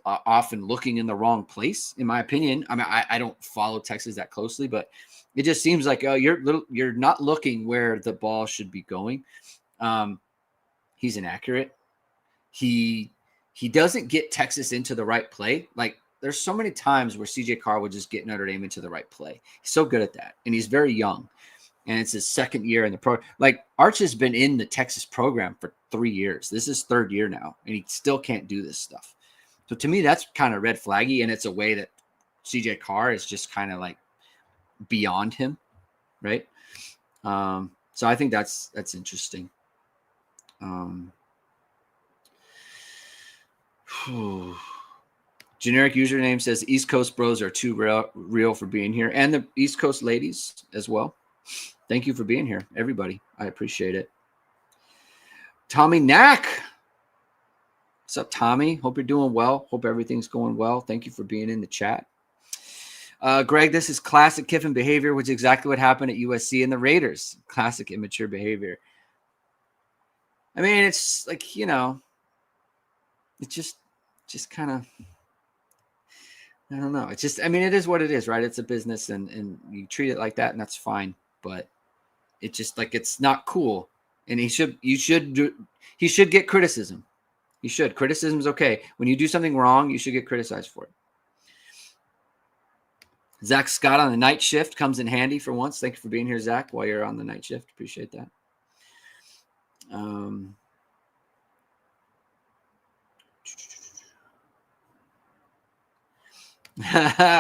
S1: often looking in the wrong place, in my opinion. I mean, I don't follow Texas that closely, but it just seems like you're not looking where the ball should be going. He's inaccurate. He doesn't get Texas into the right play. Like there's so many times where CJ Carr would just get Notre Dame into the right play. He's so good at that, and he's very young. And it's his second year in the pro. Like Arch has been in the Texas program for 3 years. This is third year now, and he still can't do this stuff. So to me, that's kind of red flaggy, and it's a way that CJ Carr is just kind of like beyond him, right? So I think that's interesting. Generic username says East Coast bros are too real for being here, and the East Coast ladies as well. Thank you for being here, everybody. I appreciate it. Tommy Knack. What's up, Tommy? Hope you're doing well. Hope everything's going well. Thank you for being in the chat. Greg, this is classic Kiffin behavior, which is exactly what happened at USC and the Raiders. Classic immature behavior. I mean, it's like, you know, it's just kind of, I don't know. It's just, I mean, it is what it is, right? It's a business and you treat it like that and that's fine. But it's just like, it's not cool. And he should get criticism. He should. Criticism is okay. When you do something wrong, you should get criticized for it. Zach Scott on the night shift comes in handy for once. Thank you for being here, Zach, while you're on the night shift. Appreciate that.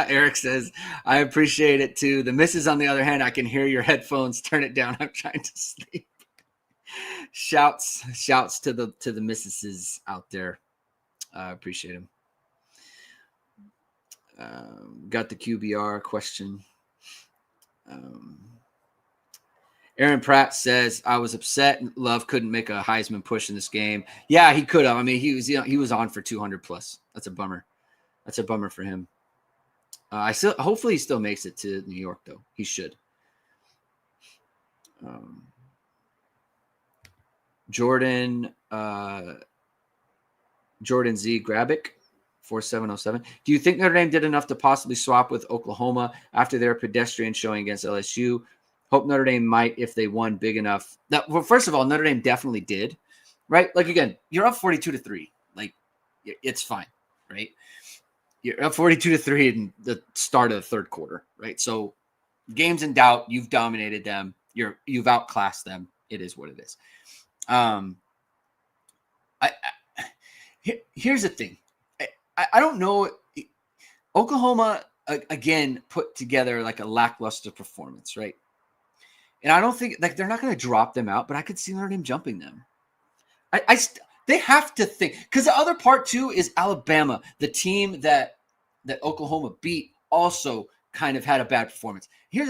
S1: Eric says, I appreciate it too. The missus, on the other hand, I can hear your headphones. Turn it down. I'm trying to sleep. Shouts to the missuses out there. I appreciate him. Got the QBR question. Aaron Pratt says, I was upset Love couldn't make a Heisman push in this game. Yeah, he could have. I mean, he was on for 200 plus. That's a bummer. That's a bummer for him. Hopefully he still makes it to New York, though. He should. Jordan Z. Grabick, 4707. Do you think Notre Dame did enough to possibly swap with Oklahoma after their pedestrian showing against LSU? Hope Notre Dame might if they won big enough. Well, first of all, Notre Dame definitely did, right? Like, again, you're up 42-3. Like, it's fine, right? You're up 42-3 in the start of the third quarter, right? So game's in doubt. You've dominated them. You've outclassed them. It is what it is. Here's the thing. I don't know. Oklahoma, again, put together like a lackluster performance, right? And I don't think like they're not going to drop them out, but I could see Notre Dame jumping them. They have to think, because the other part too is Alabama, the team that Oklahoma beat, also kind of had a bad performance. Here's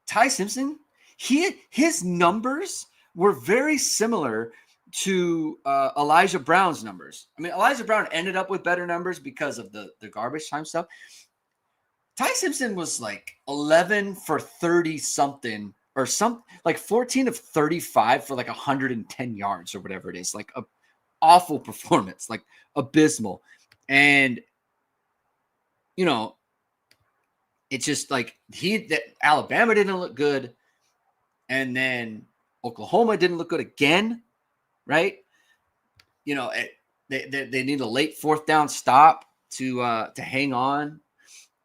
S1: Ty Simpson. His numbers were very similar to Elijah Brown's numbers. I mean, Elijah Brown ended up with better numbers because of the garbage time stuff. Ty Simpson was like 11 for 30 something or some like 14 of 35 for like 110 yards or whatever it is. Like a awful performance, like abysmal. And you know, it's just like Alabama didn't look good, and then Oklahoma didn't look good again, right? You know, they need a late fourth down stop to hang on.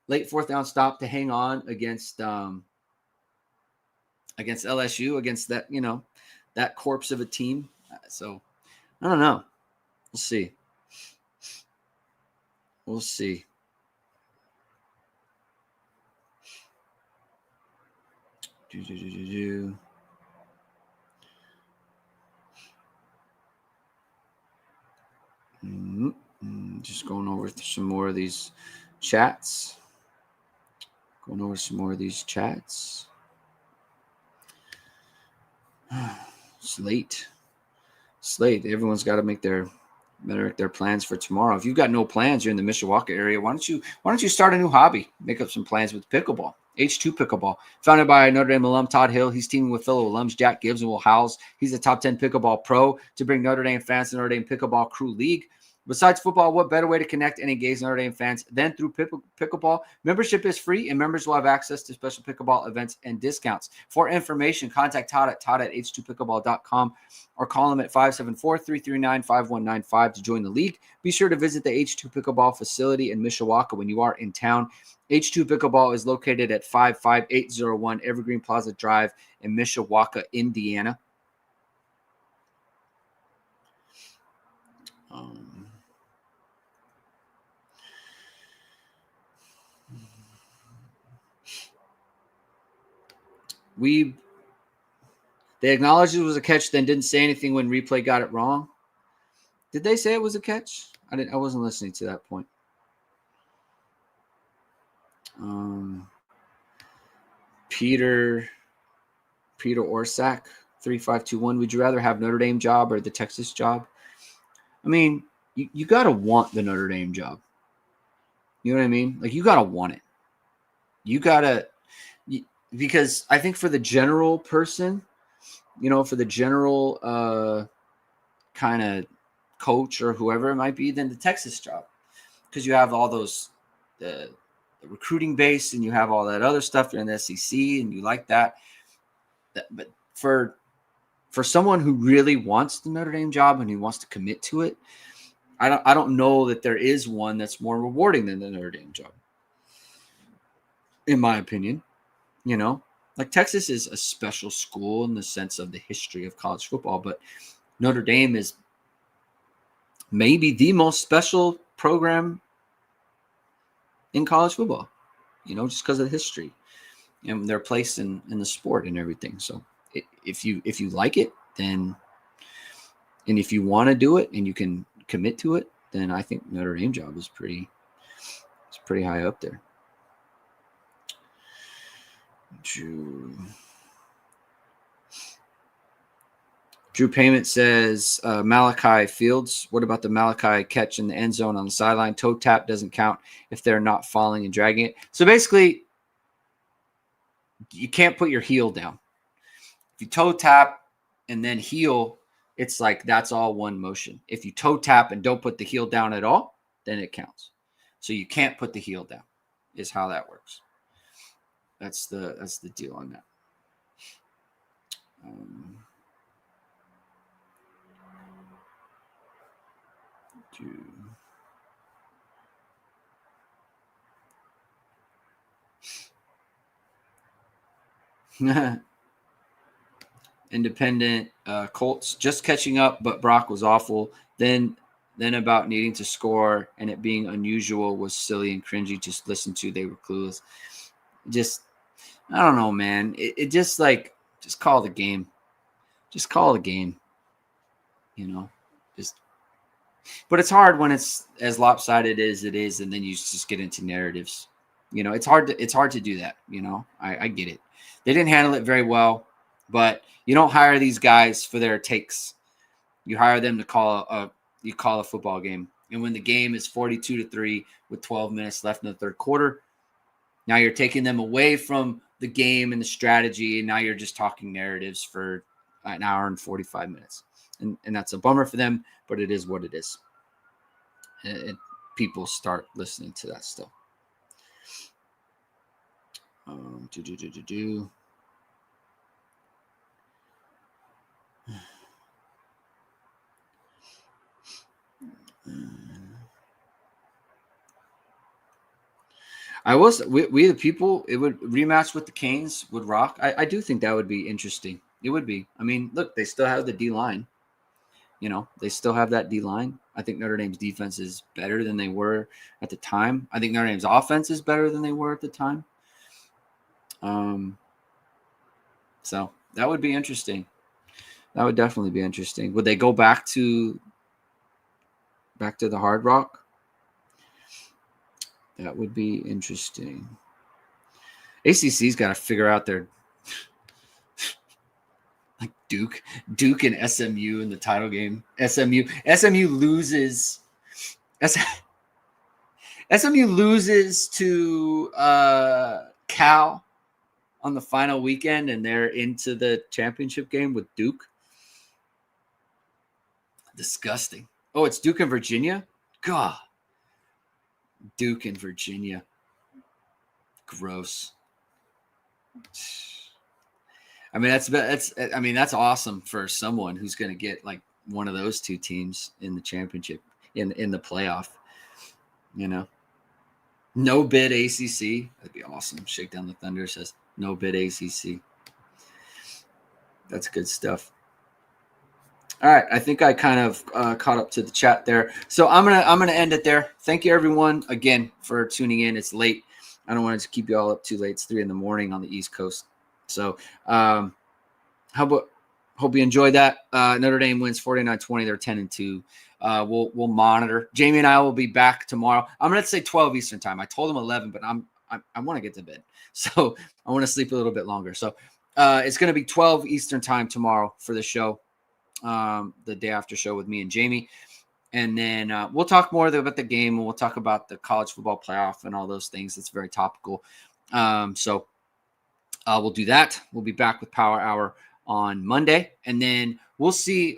S1: Late fourth down stop to hang on against LSU, against that, you know, that corpse of a team. So I don't know. We'll see. We'll see. Just going over some more of these chats. Slate. Everyone's got to make their plans for tomorrow. If you've got no plans, you're in the Mishawaka area, why don't you start a new hobby? Make up some plans with pickleball. H2 Pickleball, founded by Notre Dame alum Todd Hill. He's teaming with fellow alums Jack Gibbs and Will Howells. He's a top 10 pickleball pro to bring Notre Dame fans to Notre Dame Pickleball Crew League. Besides football, what better way to connect and engage Notre Dame fans than through pickleball? Membership is free, and members will have access to special pickleball events and discounts. For information, contact Todd at h2pickleball.com or call him at 574-339-5195 to join the league. Be sure to visit the H2 Pickleball facility in Mishawaka when you are in town. H2 Pickleball is located at 55801 Evergreen Plaza Drive in Mishawaka, Indiana. They acknowledged it was a catch, then didn't say anything when replay got it wrong. Did they say it was a catch? I wasn't listening to that point. Peter Orsak, 3521. Would you rather have Notre Dame job or the Texas job? I mean, you got to want the Notre Dame job. You know what I mean? Like, you got to want it. You got to, because I think for the general person, you know, for the general kind of coach or whoever it might be, then the Texas job, because you have all those the recruiting base and you have all that other stuff. You're in the SEC and you like that. But for someone who really wants the Notre Dame job and who wants to commit to it, I don't know that there is one that's more rewarding than the Notre Dame job, in my opinion. You know, like Texas is a special school in the sense of the history of college football, but Notre Dame is maybe the most special program in college football, you know, just because of the history and their place in the sport and everything. So if you like it, then, and if you want to do it and you can commit to it, then I think Notre Dame job is pretty high up there. Drew Payment says Malachi Fields. What about the Malachi catch in the end zone on the sideline? Toe tap doesn't count if they're not falling and dragging it. So basically, you can't put your heel down. If you toe tap and then heel, it's like that's all one motion. If you toe tap and don't put the heel down at all, then it counts. So you can't put the heel down, is how that works. That's the deal on that. Independent Colts just catching up, but Brock was awful. Then about needing to score and it being unusual was silly and cringy. Just listen to, they were clueless. Just, I don't know, man. It just like, just call the game. Just call the game. You know, just. But it's hard when it's as lopsided as it is, and then you just get into narratives. You know, it's hard to do that. You know, I get it. They didn't handle it very well, but you don't hire these guys for their takes. You hire them to call a football game. And when the game is 42-3 with 12 minutes left in the third quarter, now you're taking them away from the game and the strategy, and now you're just talking narratives for an hour and 45 minutes. And that's a bummer for them, but it is what it is. And people start listening to that still. We the people, it would rematch with the Canes would rock. I do think that would be interesting. It would be. I mean, look, they still have the D line. You know, they still have that D line. I think Notre Dame's defense is better than they were at the time. I think Notre Dame's offense is better than they were at the time. So that would be interesting. That would definitely be interesting. Would they go back to the Hard Rock? That would be interesting. ACC's got to figure out their like Duke and SMU in the title game. SMU loses. SMU loses to Cal on the final weekend, and they're into the championship game with Duke. Disgusting. Oh, it's Duke and Virginia? God. Duke and Virginia. Gross. I mean, that's awesome for someone who's going to get like one of those two teams in the championship, in the playoff. You know, no bid ACC. That'd be awesome. Shakedown the Thunder says no bid ACC. That's good stuff. All right, I think I kind of caught up to the chat there. So I'm gonna end it there. Thank you everyone again for tuning in. It's late. I don't want to keep you all up too late. It's 3 a.m. on the East Coast. So hope you enjoyed that. Notre Dame wins 49-20. They're 10-2. We'll monitor. Jamie and I will be back tomorrow. I'm gonna say 12 Eastern time. I told him 11, but I want to get to bed, so I want to sleep a little bit longer. So it's gonna be 12 Eastern time tomorrow for the show. The day after show with me and Jamie. And then we'll talk more about the game, and we'll talk about the college football playoff and all those things. That's very topical. So we'll do that. We'll be back with Power Hour on Monday. And then we'll see.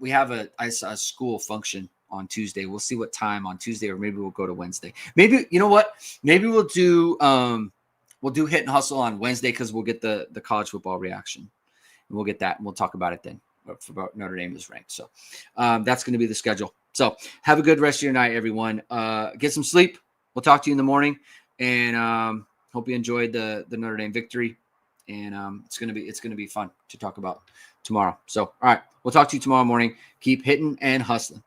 S1: We have a school function on Tuesday. We'll see what time on Tuesday, or maybe we'll go to Wednesday. Maybe, you know what? Maybe we'll do Hit and Hustle on Wednesday, because we'll get the college football reaction. And we'll get that, and we'll talk about it then. About Notre Dame is ranked. So that's going to be the schedule. So have a good rest of your night, everyone. Get some sleep. We'll talk to you in the morning, and hope you enjoyed the Notre Dame victory. And it's going to be fun to talk about tomorrow. So, all right, we'll talk to you tomorrow morning. Keep hitting and hustling.